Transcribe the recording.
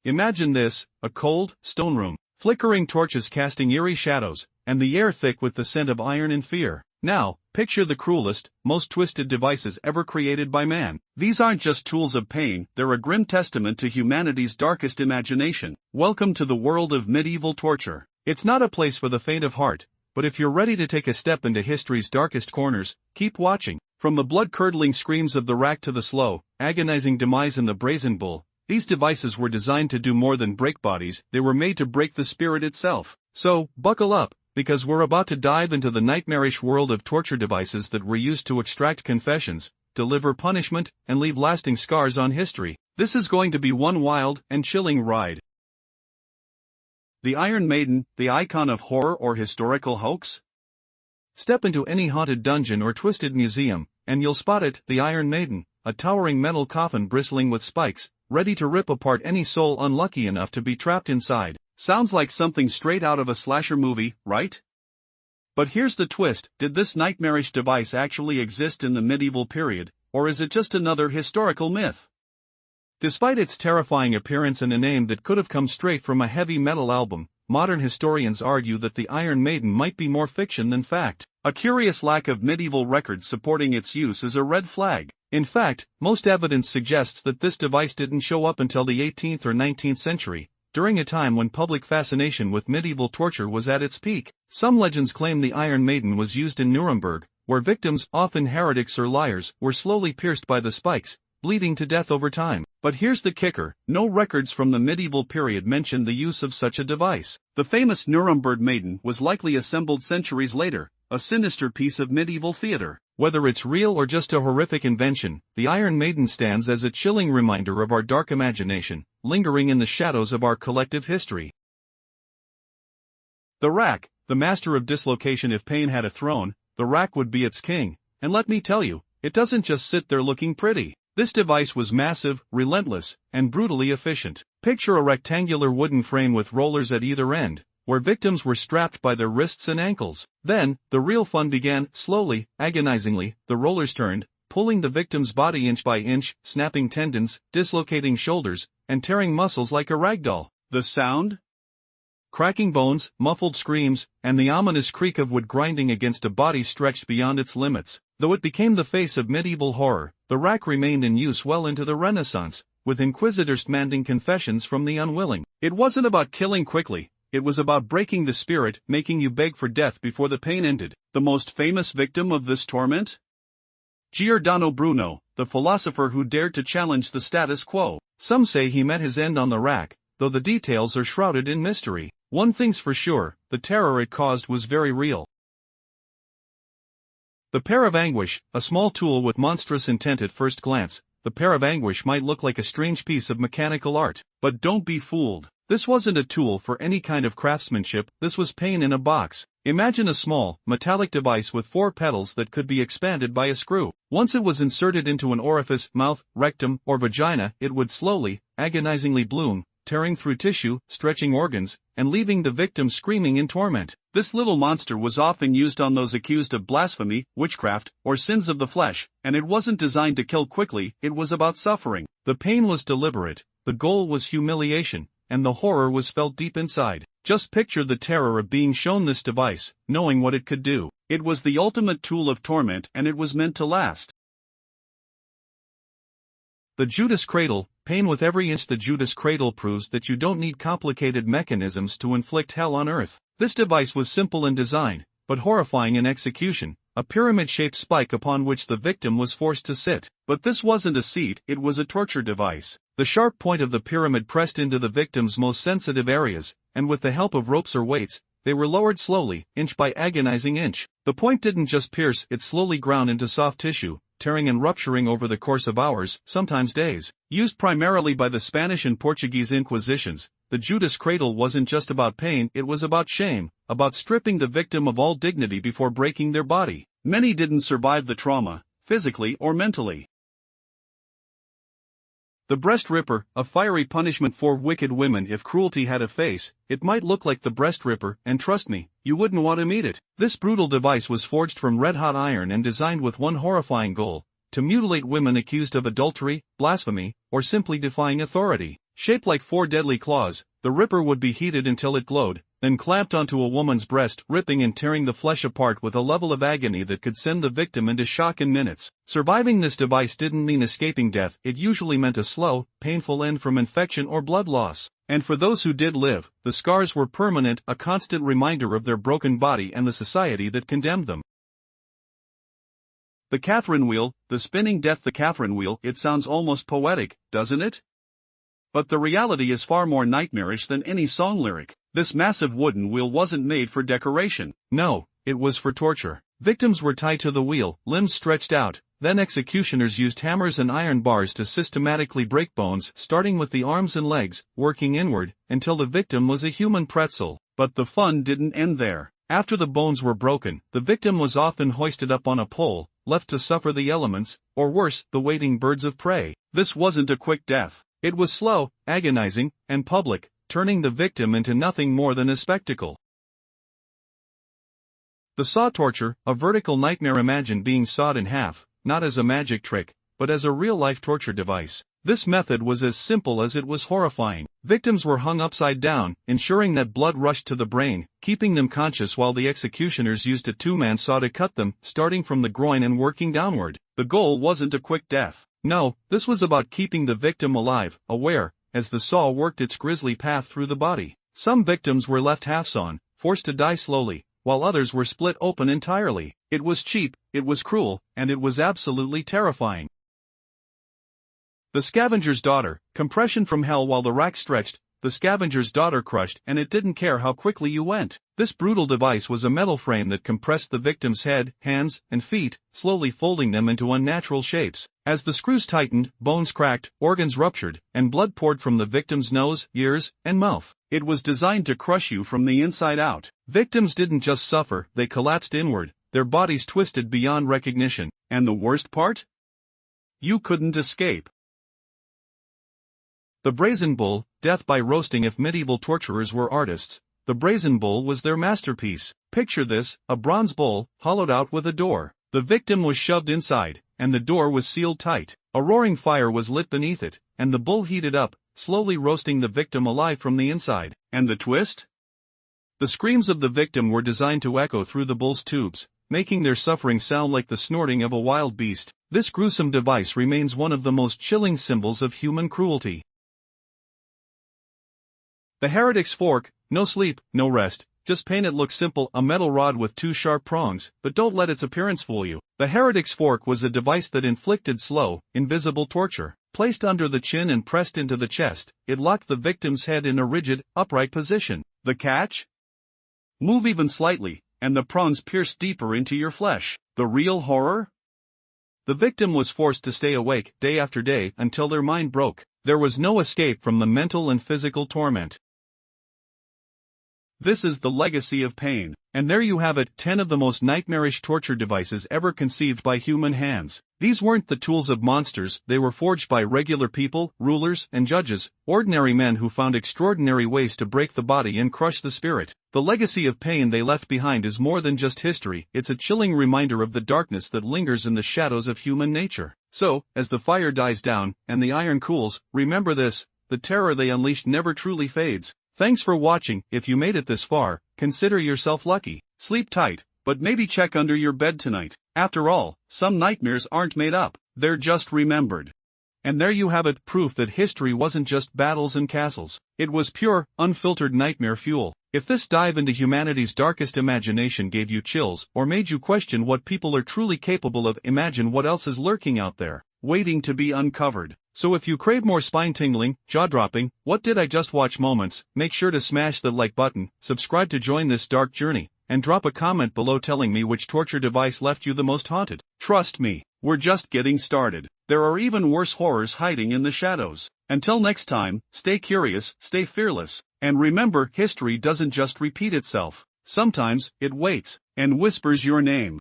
Imagine this, a cold, stone room, flickering torches casting eerie shadows, and the air thick with the scent of iron and fear. Now, picture the cruelest, most twisted devices ever created by man. These aren't just tools of pain, they're a grim testament to humanity's darkest imagination. Welcome to the world of medieval torture. It's not a place for the faint of heart, but if you're ready to take a step into history's darkest corners, keep watching. From the blood-curdling screams of the rack to the slow, agonizing demise in the Brazen Bull, these devices were designed to do more than break bodies, they were made to break the spirit itself. So, buckle up, because we're about to dive into the nightmarish world of torture devices that were used to extract confessions, deliver punishment, and leave lasting scars on history. This is going to be one wild and chilling ride. The Iron Maiden, the icon of horror or historical hoax? Step into any haunted dungeon or twisted museum, and you'll spot it, the Iron Maiden, a towering metal coffin bristling with spikes, ready to rip apart any soul unlucky enough to be trapped inside. Sounds like something straight out of a slasher movie, right? But here's the twist, did this nightmarish device actually exist in the medieval period, or is it just another historical myth? Despite its terrifying appearance and a name that could have come straight from a heavy metal album, modern historians argue that the Iron Maiden might be more fiction than fact. A curious lack of medieval records supporting its use is a red flag. In fact, most evidence suggests that this device didn't show up until the 18th or 19th century, during a time when public fascination with medieval torture was at its peak. Some legends claim the Iron Maiden was used in Nuremberg, where victims, often heretics or liars, were slowly pierced by the spikes, bleeding to death over time. But here's the kicker, no records from the medieval period mention the use of such a device. The famous Nuremberg Maiden was likely assembled centuries later, a sinister piece of medieval theater. Whether it's real or just a horrific invention, the Iron Maiden stands as a chilling reminder of our dark imagination, lingering in the shadows of our collective history. The rack, the master of dislocation. If pain had a throne, the rack would be its king, and let me tell you, it doesn't just sit there looking pretty. This device was massive, relentless, and brutally efficient. Picture a rectangular wooden frame with rollers at either end, where victims were strapped by their wrists and ankles. Then, the real fun began. Slowly, agonizingly, the rollers turned, pulling the victim's body inch by inch, snapping tendons, dislocating shoulders, and tearing muscles like a ragdoll. The sound? Cracking bones, muffled screams, and the ominous creak of wood grinding against a body stretched beyond its limits. Though it became the face of medieval horror, the rack remained in use well into the Renaissance, with inquisitors demanding confessions from the unwilling. It wasn't about killing quickly, it was about breaking the spirit, making you beg for death before the pain ended. The most famous victim of this torment? Giordano Bruno, the philosopher who dared to challenge the status quo. Some say he met his end on the rack, though the details are shrouded in mystery. One thing's for sure, the terror it caused was very real. The Pair of Anguish, a small tool with monstrous intent at first glance. The Pair of Anguish might look like a strange piece of mechanical art, but don't be fooled. This wasn't a tool for any kind of craftsmanship, this was pain in a box. Imagine a small, metallic device with 4 pedals that could be expanded by a screw. Once it was inserted into an orifice, mouth, rectum, or vagina, it would slowly, agonizingly bloom, tearing through tissue, stretching organs, and leaving the victim screaming in torment. This little monster was often used on those accused of blasphemy, witchcraft, or sins of the flesh, and it wasn't designed to kill quickly, it was about suffering. The pain was deliberate, the goal was humiliation, and the horror was felt deep inside. Just picture the terror of being shown this device, knowing what it could do. It was the ultimate tool of torment, and it was meant to last. The Judas Cradle, pain with every inch. The Judas Cradle proves that you don't need complicated mechanisms to inflict hell on earth. This device was simple in design, but horrifying in execution, a pyramid-shaped spike upon which the victim was forced to sit. But this wasn't a seat, it was a torture device. The sharp point of the pyramid pressed into the victim's most sensitive areas, and with the help of ropes or weights, they were lowered slowly, inch by agonizing inch. The point didn't just pierce, it slowly ground into soft tissue, tearing and rupturing over the course of hours, sometimes days. Used primarily by the Spanish and Portuguese Inquisitions, the Judas Cradle wasn't just about pain, it was about shame, about stripping the victim of all dignity before breaking their body. Many didn't survive the trauma, physically or mentally. The breast ripper, a fiery punishment for wicked women. If cruelty had a face, it might look like the breast ripper, and trust me, you wouldn't want to meet it. This brutal device was forged from red-hot iron and designed with one horrifying goal: to mutilate women accused of adultery, blasphemy, or simply defying authority. Shaped like 4 deadly claws, the Ripper would be heated until it glowed, then clamped onto a woman's breast, ripping and tearing the flesh apart with a level of agony that could send the victim into shock in minutes. Surviving this device didn't mean escaping death, it usually meant a slow, painful end from infection or blood loss. And for those who did live, the scars were permanent, a constant reminder of their broken body and the society that condemned them. The Catherine wheel, the spinning death. The Catherine wheel, it sounds almost poetic, doesn't it? But the reality is far more nightmarish than any song lyric. This massive wooden wheel wasn't made for decoration. No, it was for torture. Victims were tied to the wheel, limbs stretched out, then executioners used hammers and iron bars to systematically break bones, starting with the arms and legs, working inward, until the victim was a human pretzel. But the fun didn't end there. After the bones were broken, the victim was often hoisted up on a pole, left to suffer the elements, or worse, the waiting birds of prey. This wasn't a quick death. It was slow, agonizing, and public, turning the victim into nothing more than a spectacle. The saw torture, a vertical nightmare. Imagine being sawed in half, not as a magic trick, but as a real-life torture device. This method was as simple as it was horrifying. Victims were hung upside down, ensuring that blood rushed to the brain, keeping them conscious while the executioners used a 2-man saw to cut them, starting from the groin and working downward. The goal wasn't a quick death. No, this was about keeping the victim alive, aware, as the saw worked its grisly path through the body. Some victims were left half-sawn, forced to die slowly, while others were split open entirely. It was cheap, it was cruel, and it was absolutely terrifying. The Scavenger's Daughter, compression from hell. While the rack stretched, the Scavenger's Daughter crushed, and it didn't care how quickly you went. This brutal device was a metal frame that compressed the victim's head, hands, and feet, slowly folding them into unnatural shapes. As the screws tightened, bones cracked, organs ruptured, and blood poured from the victim's nose, ears, and mouth. It was designed to crush you from the inside out. Victims didn't just suffer, they collapsed inward, their bodies twisted beyond recognition. And the worst part? You couldn't escape. The Brazen Bull, death by roasting. If medieval torturers were artists, the Brazen Bull was their masterpiece. Picture this, a bronze bull, hollowed out with a door. The victim was shoved inside, and the door was sealed tight. A roaring fire was lit beneath it, and the bull heated up, slowly roasting the victim alive from the inside. And the twist? The screams of the victim were designed to echo through the bull's tubes, making their suffering sound like the snorting of a wild beast. This gruesome device remains one of the most chilling symbols of human cruelty. The Heretic's Fork, no sleep, no rest, just pain. It looks simple, a metal rod with 2 sharp prongs, but don't let its appearance fool you. The Heretic's Fork was a device that inflicted slow, invisible torture. Placed under the chin and pressed into the chest, it locked the victim's head in a rigid, upright position. The catch? Move even slightly, and the prongs pierced deeper into your flesh. The real horror? The victim was forced to stay awake, day after day, until their mind broke. There was no escape from the mental and physical torment. This is the legacy of pain. And there you have it, 10 of the most nightmarish torture devices ever conceived by human hands. These weren't the tools of monsters, they were forged by regular people, rulers, and judges, ordinary men who found extraordinary ways to break the body and crush the spirit. The legacy of pain they left behind is more than just history, it's a chilling reminder of the darkness that lingers in the shadows of human nature. So, as the fire dies down, and the iron cools, remember this, the terror they unleashed never truly fades. Thanks for watching. If you made it this far, consider yourself lucky. Sleep tight, but maybe check under your bed tonight. After all, some nightmares aren't made up, they're just remembered. And there you have it, proof that history wasn't just battles and castles. It was pure, unfiltered nightmare fuel. If this dive into humanity's darkest imagination gave you chills, or made you question what people are truly capable of, imagine what else is lurking out there, waiting to be uncovered. So if you crave more spine-tingling, jaw-dropping, what did I just watch moments, make sure to smash the like button, subscribe to join this dark journey, and drop a comment below telling me which torture device left you the most haunted. Trust me, we're just getting started. There are even worse horrors hiding in the shadows. Until next time, stay curious, stay fearless, and remember, history doesn't just repeat itself. Sometimes, it waits, and whispers your name.